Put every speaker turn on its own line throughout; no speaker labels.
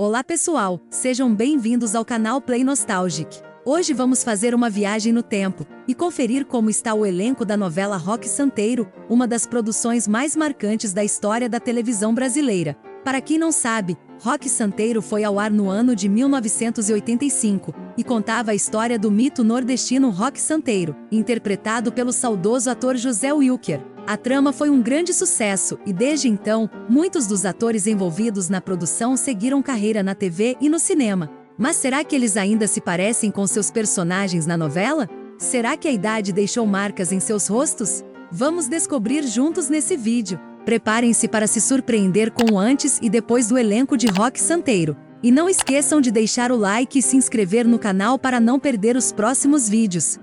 Olá pessoal, sejam bem-vindos ao canal Play Nostalgic. Hoje vamos fazer uma viagem no tempo e conferir como está o elenco da novela Roque Santeiro, uma das produções mais marcantes da história da televisão brasileira. Para quem não sabe, Roque Santeiro foi ao ar no ano de 1985 e contava a história do mito nordestino Roque Santeiro, interpretado pelo saudoso ator José Wilker. A trama foi um grande sucesso e desde então, muitos dos atores envolvidos na produção seguiram carreira na TV e no cinema. Mas será que eles ainda se parecem com seus personagens na novela? Será que a idade deixou marcas em seus rostos? Vamos descobrir juntos nesse vídeo. Preparem-se para se surpreender com o antes e depois do elenco de Roque Santeiro. E não esqueçam de deixar o like e se inscrever no canal para não perder os próximos vídeos.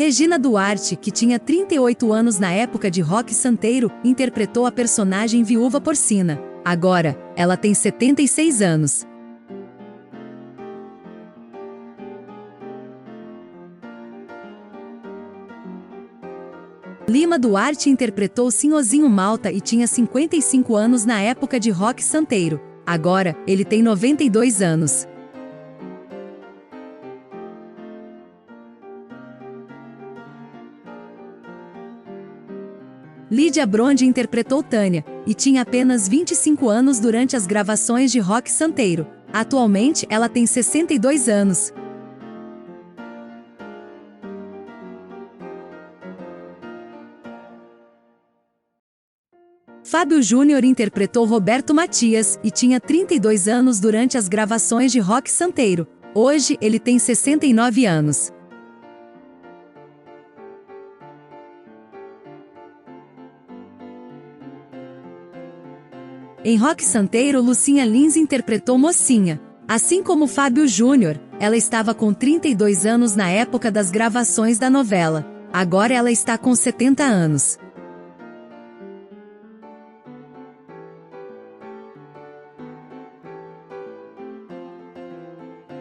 Regina Duarte, que tinha 38 anos na época de Roque Santeiro, interpretou a personagem Viúva Porcina. Agora, ela tem 76 anos. Lima Duarte interpretou Sinhozinho Malta e tinha 55 anos na época de Roque Santeiro. Agora, ele tem 92 anos. Lídia Bronde interpretou Tânia, e tinha apenas 25 anos durante as gravações de Roque Santeiro. Atualmente, ela tem 62 anos. Fábio Júnior interpretou Roberto Matias, e tinha 32 anos durante as gravações de Roque Santeiro. Hoje, ele tem 69 anos. Em Roque Santeiro, Lucinha Lins interpretou Mocinha. Assim como Fábio Júnior, ela estava com 32 anos na época das gravações da novela. Agora ela está com 70 anos.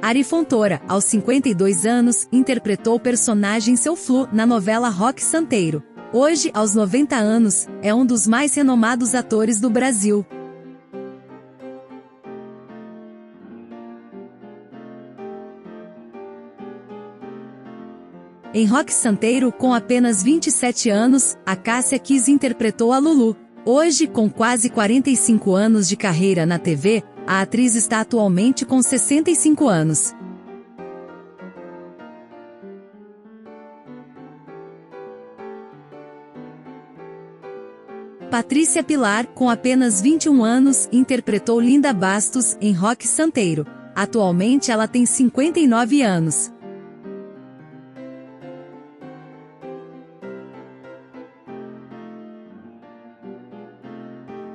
Ari Fontoura, aos 52 anos, interpretou o personagem Seu Flu na novela Roque Santeiro. Hoje, aos 90 anos, é um dos mais renomados atores do Brasil. Em Roque Santeiro, com apenas 27 anos, a Cássia Kiss interpretou a Lulu. Hoje, com quase 45 anos de carreira na TV, a atriz está atualmente com 65 anos. Patrícia Pilar, com apenas 21 anos, interpretou Linda Bastos em Roque Santeiro. Atualmente ela tem 59 anos.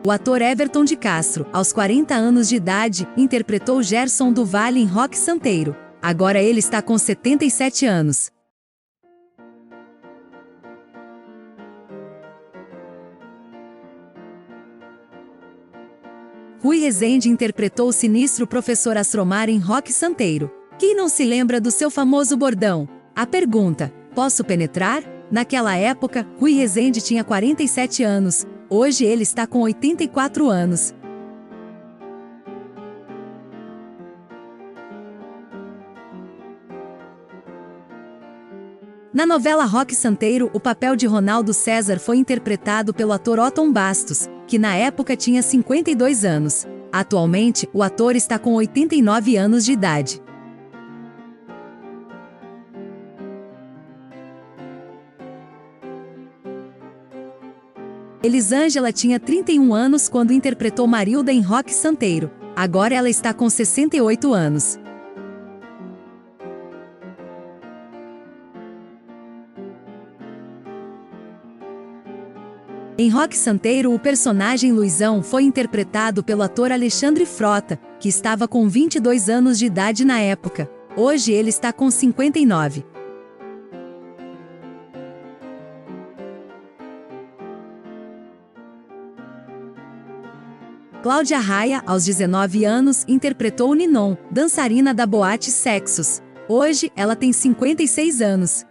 O ator Everton de Castro, aos 40 anos de idade, interpretou Gerson do Vale em Roque Santeiro. Agora ele está com 77 anos. Rui Rezende interpretou o sinistro Professor Astromar em Roque Santeiro. Quem não se lembra do seu famoso bordão? A pergunta, posso penetrar? Naquela época, Rui Rezende tinha 47 anos. Hoje ele está com 84 anos. Na novela Roque Santeiro, o papel de Ronaldo César foi interpretado pelo ator Otton Bastos, que na época tinha 52 anos. Atualmente, o ator está com 89 anos de idade. Elisângela tinha 31 anos quando interpretou Marilda em Roque Santeiro. Agora ela está com 68 anos. Em Roque Santeiro, o personagem Luizão foi interpretado pelo ator Alexandre Frota, que estava com 22 anos de idade na época. Hoje ele está com 59. Cláudia Raia, aos 19 anos, interpretou Ninon, dançarina da boate Sexos. Hoje, ela tem 56 anos.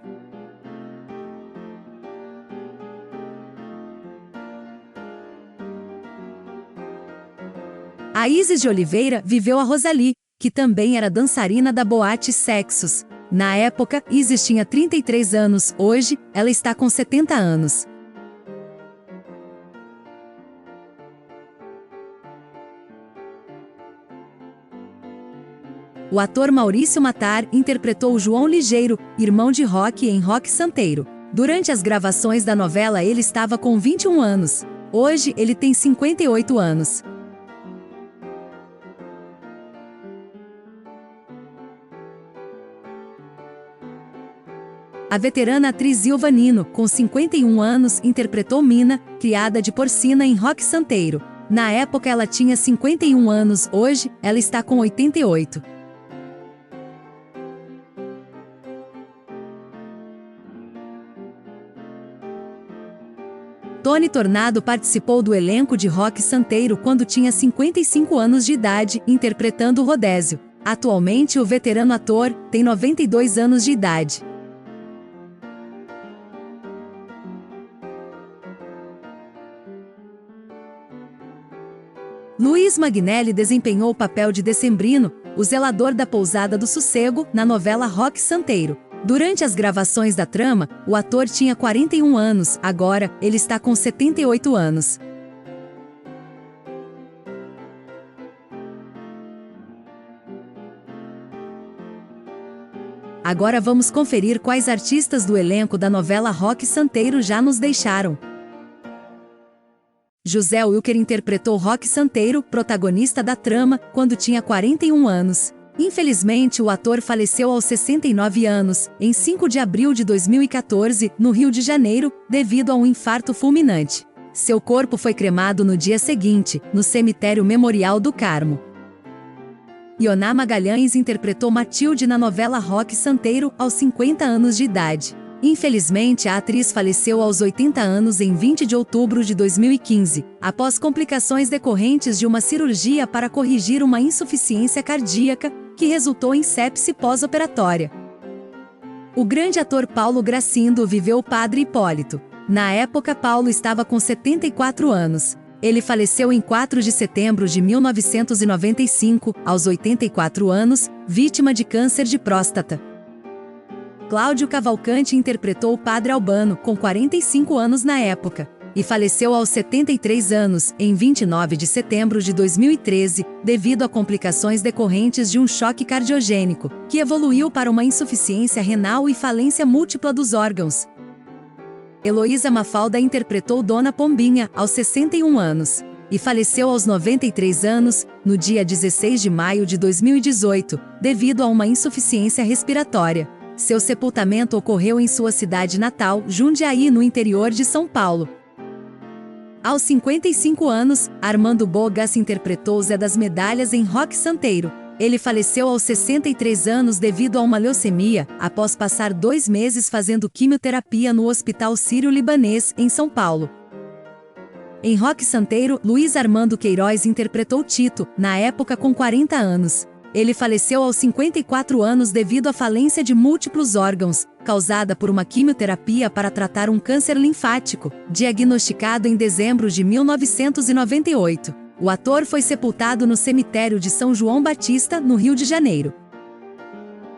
A Isis de Oliveira viveu a Rosalie, que também era dançarina da boate Sexos. Na época, Isis tinha 33 anos, hoje, ela está com 70 anos. O ator Maurício Matar interpretou João Ligeiro, irmão de Roque em Roque Santeiro. Durante as gravações da novela ele estava com 21 anos. Hoje ele tem 58 anos. A veterana atriz Ilva Nino, com 51 anos, interpretou Mina, criada de Porcina em Roque Santeiro. Na época ela tinha 51 anos, hoje ela está com 88. Tony Tornado participou do elenco de Roque Santeiro quando tinha 55 anos de idade, interpretando Rodésio. Atualmente o veterano ator tem 92 anos de idade. Luiz Magnelli desempenhou o papel de Decembrino, o zelador da pousada do Sossego, na novela Roque Santeiro. Durante as gravações da trama, o ator tinha 41 anos, agora ele está com 78 anos. Agora vamos conferir quais artistas do elenco da novela Roque Santeiro já nos deixaram. José Wilker interpretou Roque Santeiro, protagonista da trama, quando tinha 41 anos. Infelizmente, o ator faleceu aos 69 anos, em 5 de abril de 2014, no Rio de Janeiro, devido a um infarto fulminante. Seu corpo foi cremado no dia seguinte, no cemitério Memorial do Carmo. Ioná Magalhães interpretou Matilde na novela Roque Santeiro, aos 50 anos de idade. Infelizmente, a atriz faleceu aos 80 anos em 20 de outubro de 2015, após complicações decorrentes de uma cirurgia para corrigir uma insuficiência cardíaca, que resultou em sepse pós-operatória. O grande ator Paulo Gracindo viveu o Padre Hipólito. Na época, Paulo estava com 74 anos. Ele faleceu em 4 de setembro de 1995, aos 84 anos, vítima de câncer de próstata. Cláudio Cavalcante interpretou o Padre Albano, com 45 anos na época, e faleceu aos 73 anos, em 29 de setembro de 2013, devido a complicações decorrentes de um choque cardiogênico, que evoluiu para uma insuficiência renal e falência múltipla dos órgãos. Heloísa Mafalda interpretou Dona Pombinha, aos 61 anos, e faleceu aos 93 anos, no dia 16 de maio de 2018, devido a uma insuficiência respiratória. Seu sepultamento ocorreu em sua cidade natal, Jundiaí, no interior de São Paulo. Aos 55 anos, Armando Bogas interpretou Zé das Medalhas em Roque Santeiro. Ele faleceu aos 63 anos devido a uma leucemia, após passar 2 meses fazendo quimioterapia no Hospital Sírio-Libanês, em São Paulo. Em Roque Santeiro, Luiz Armando Queiroz interpretou Tito, na época com 40 anos. Ele faleceu aos 54 anos devido à falência de múltiplos órgãos, causada por uma quimioterapia para tratar um câncer linfático, diagnosticado em dezembro de 1998. O ator foi sepultado no cemitério de São João Batista, no Rio de Janeiro.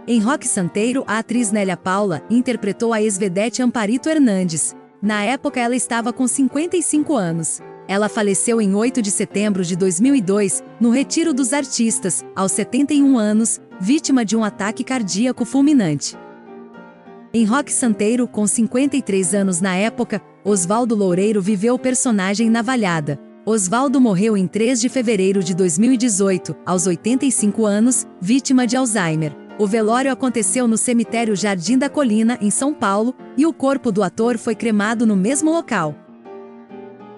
Em Roque Santeiro, a atriz Nélia Paula interpretou a ex-vedete Amparito Hernandes. Na época ela estava com 55 anos. Ela faleceu em 8 de setembro de 2002, no Retiro dos Artistas, aos 71 anos, vítima de um ataque cardíaco fulminante. Em Roque Santeiro, com 53 anos na época, Osvaldo Loureiro viveu o personagem Navalhada. Osvaldo morreu em 3 de fevereiro de 2018, aos 85 anos, vítima de Alzheimer. O velório aconteceu no cemitério Jardim da Colina, em São Paulo, e o corpo do ator foi cremado no mesmo local.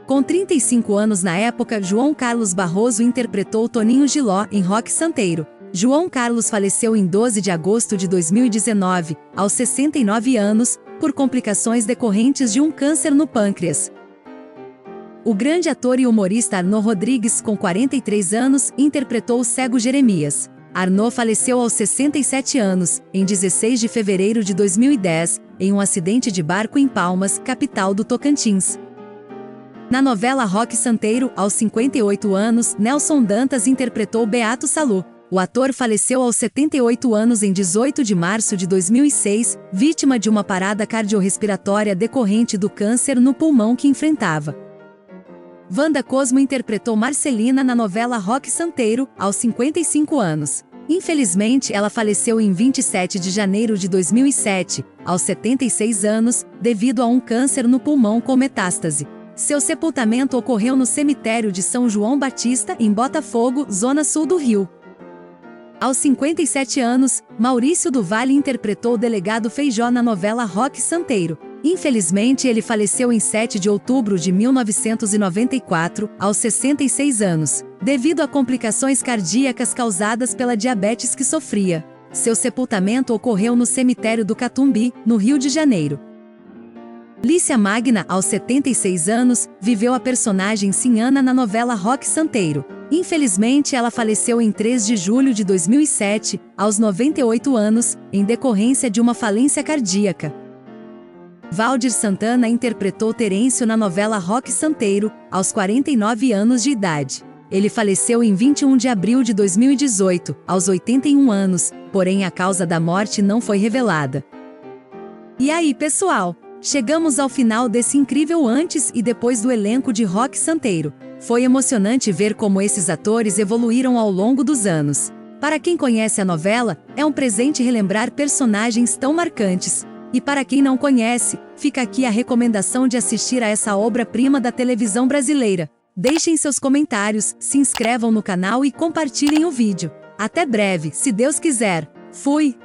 Com 35 anos na época, João Carlos Barroso interpretou Toninho Giló em Roque Santeiro. João Carlos faleceu em 12 de agosto de 2019, aos 69 anos, por complicações decorrentes de um câncer no pâncreas. O grande ator e humorista Arnô Rodrigues, com 43 anos, interpretou o cego Jeremias. Arnô faleceu aos 67 anos, em 16 de fevereiro de 2010, em um acidente de barco em Palmas, capital do Tocantins. Na novela Roque Santeiro, aos 58 anos, Nelson Dantas interpretou Beato Salu. O ator faleceu aos 78 anos em 18 de março de 2006, vítima de uma parada cardiorrespiratória decorrente do câncer no pulmão que enfrentava. Wanda Cosmo interpretou Marcelina na novela Roque Santeiro, aos 55 anos. Infelizmente, ela faleceu em 27 de janeiro de 2007, aos 76 anos, devido a um câncer no pulmão com metástase. Seu sepultamento ocorreu no cemitério de São João Batista, em Botafogo, zona sul do Rio. Aos 57 anos, Maurício do Vale interpretou o delegado Feijó na novela Roque Santeiro. Infelizmente, ele faleceu em 7 de outubro de 1994, aos 66 anos, devido a complicações cardíacas causadas pela diabetes que sofria. Seu sepultamento ocorreu no cemitério do Catumbi, no Rio de Janeiro. Lícia Magna, aos 76 anos, viveu a personagem Sinhana na novela Roque Santeiro. Infelizmente, ela faleceu em 3 de julho de 2007, aos 98 anos, em decorrência de uma falência cardíaca. Valdir Santana interpretou Terêncio na novela Roque Santeiro, aos 49 anos de idade. Ele faleceu em 21 de abril de 2018, aos 81 anos, porém a causa da morte não foi revelada. E aí, pessoal? Chegamos ao final desse incrível antes e depois do elenco de Roque Santeiro. Foi emocionante ver como esses atores evoluíram ao longo dos anos. Para quem conhece a novela, é um presente relembrar personagens tão marcantes. E para quem não conhece, fica aqui a recomendação de assistir a essa obra-prima da televisão brasileira. Deixem seus comentários, se inscrevam no canal e compartilhem o vídeo. Até breve, se Deus quiser. Fui!